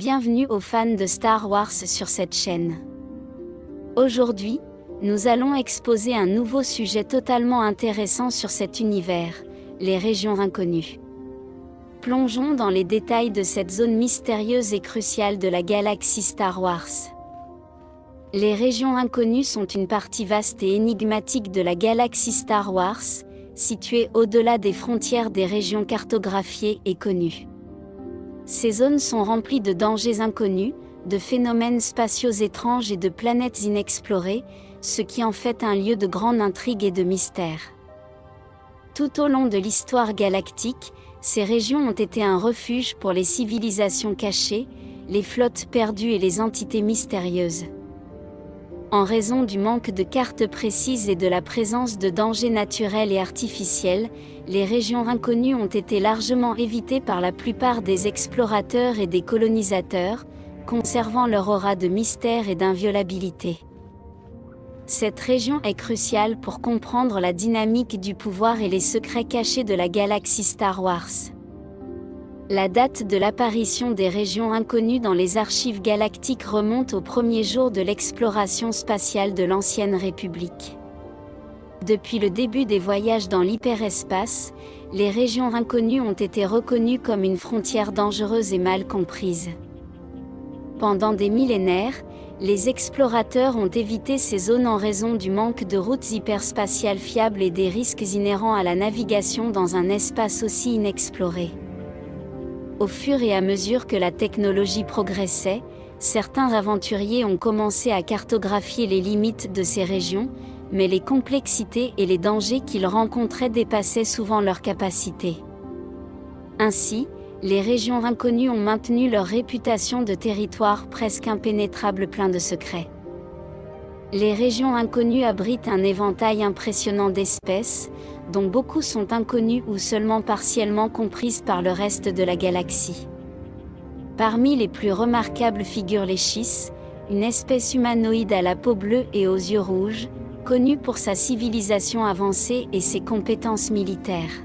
Bienvenue aux fans de Star Wars sur cette chaîne. Aujourd'hui, nous allons exposer un nouveau sujet totalement intéressant sur cet univers, les régions inconnues. Plongeons dans les détails de cette zone mystérieuse et cruciale de la galaxie Star Wars. Les régions inconnues sont une partie vaste et énigmatique de la galaxie Star Wars, située au-delà des frontières des régions cartographiées et connues. Ces zones sont remplies de dangers inconnus, de phénomènes spatiaux étranges et de planètes inexplorées, ce qui en fait un lieu de grande intrigue et de mystère. Tout au long de l'histoire galactique, ces régions ont été un refuge pour les civilisations cachées, les flottes perdues et les entités mystérieuses. En raison du manque de cartes précises et de la présence de dangers naturels et artificiels, les régions inconnues ont été largement évitées par la plupart des explorateurs et des colonisateurs, conservant leur aura de mystère et d'inviolabilité. Cette région est cruciale pour comprendre la dynamique du pouvoir et les secrets cachés de la galaxie Star Wars. La date de l'apparition des régions inconnues dans les archives galactiques remonte aux premiers jours de l'exploration spatiale de l'Ancienne République. Depuis le début des voyages dans l'hyperespace, les régions inconnues ont été reconnues comme une frontière dangereuse et mal comprise. Pendant des millénaires, les explorateurs ont évité ces zones en raison du manque de routes hyperspatiales fiables et des risques inhérents à la navigation dans un espace aussi inexploré. Au fur et à mesure que la technologie progressait, certains aventuriers ont commencé à cartographier les limites de ces régions, mais les complexités et les dangers qu'ils rencontraient dépassaient souvent leurs capacités. Ainsi, les régions inconnues ont maintenu leur réputation de territoire presque impénétrable plein de secrets. Les régions inconnues abritent un éventail impressionnant d'espèces, dont beaucoup sont inconnues ou seulement partiellement comprises par le reste de la galaxie. Parmi les plus remarquables figurent les Chiss, une espèce humanoïde à la peau bleue et aux yeux rouges, connue pour sa civilisation avancée et ses compétences militaires.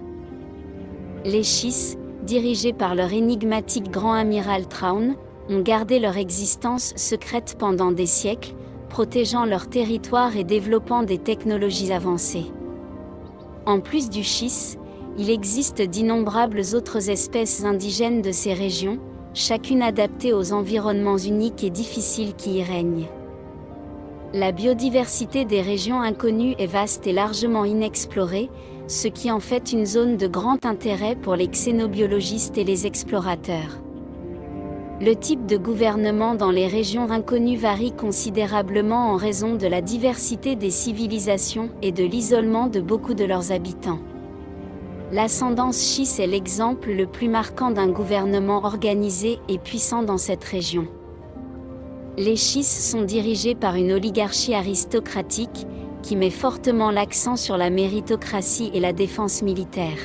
Les Chiss, dirigés par leur énigmatique grand amiral Thrawn, ont gardé leur existence secrète pendant des siècles, protégeant leur territoire et développant des technologies avancées. En plus du Chiss, il existe d'innombrables autres espèces indigènes de ces régions, chacune adaptée aux environnements uniques et difficiles qui y règnent. La biodiversité des régions inconnues est vaste et largement inexplorée, ce qui en fait une zone de grand intérêt pour les xénobiologistes et les explorateurs. Le type de gouvernement dans les régions inconnues varie considérablement en raison de la diversité des civilisations et de l'isolement de beaucoup de leurs habitants. L'ascendance Chiss est l'exemple le plus marquant d'un gouvernement organisé et puissant dans cette région. Les Chiss sont dirigés par une oligarchie aristocratique, qui met fortement l'accent sur la méritocratie et la défense militaire.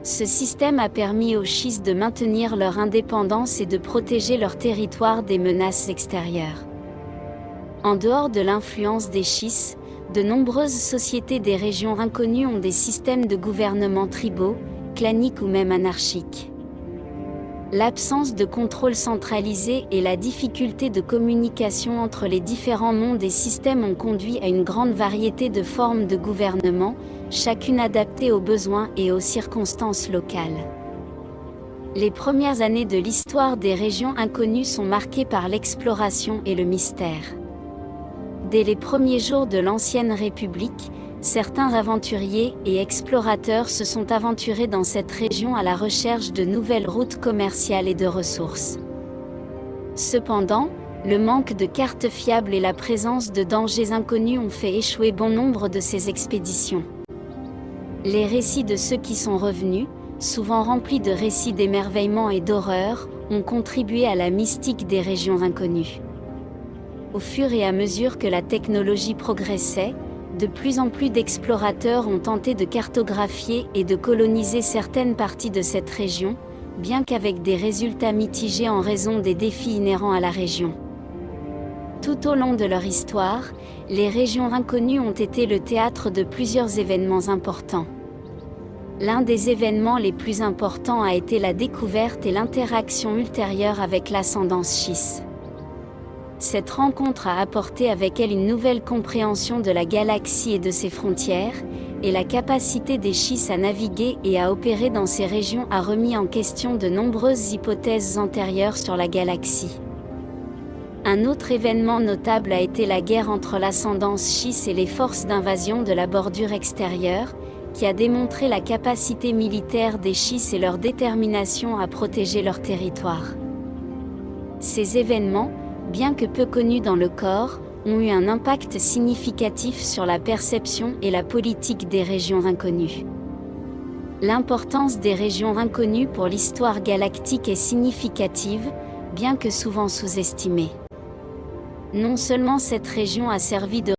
Ce système a permis aux Chiss de maintenir leur indépendance et de protéger leur territoire des menaces extérieures. En dehors de l'influence des Chiss, de nombreuses sociétés des régions inconnues ont des systèmes de gouvernement tribaux, claniques ou même anarchiques. L'absence de contrôle centralisé et la difficulté de communication entre les différents mondes et systèmes ont conduit à une grande variété de formes de gouvernement, chacune adaptée aux besoins et aux circonstances locales. Les premières années de l'histoire des régions inconnues sont marquées par l'exploration et le mystère. Dès les premiers jours de l'Ancienne République, certains aventuriers et explorateurs se sont aventurés dans cette région à la recherche de nouvelles routes commerciales et de ressources. Cependant, le manque de cartes fiables et la présence de dangers inconnus ont fait échouer bon nombre de ces expéditions. Les récits de ceux qui sont revenus, souvent remplis de récits d'émerveillement et d'horreur, ont contribué à la mystique des régions inconnues. Au fur et à mesure que la technologie progressait, de plus en plus d'explorateurs ont tenté de cartographier et de coloniser certaines parties de cette région, bien qu'avec des résultats mitigés en raison des défis inhérents à la région. Tout au long de leur histoire, les régions inconnues ont été le théâtre de plusieurs événements importants. L'un des événements les plus importants a été la découverte et l'interaction ultérieure avec l'ascendance Schiss. Cette rencontre a apporté avec elle une nouvelle compréhension de la galaxie et de ses frontières, et la capacité des Schiss à naviguer et à opérer dans ces régions a remis en question de nombreuses hypothèses antérieures sur la galaxie. Un autre événement notable a été la guerre entre l'ascendance Schiss et les forces d'invasion de la bordure extérieure, qui a démontré la capacité militaire des Schiss et leur détermination à protéger leur territoire. Ces événements, bien que peu connus dans le corps, ont eu un impact significatif sur la perception et la politique des régions inconnues. L'importance des régions inconnues pour l'histoire galactique est significative, bien que souvent sous-estimée. Non seulement cette région a servi de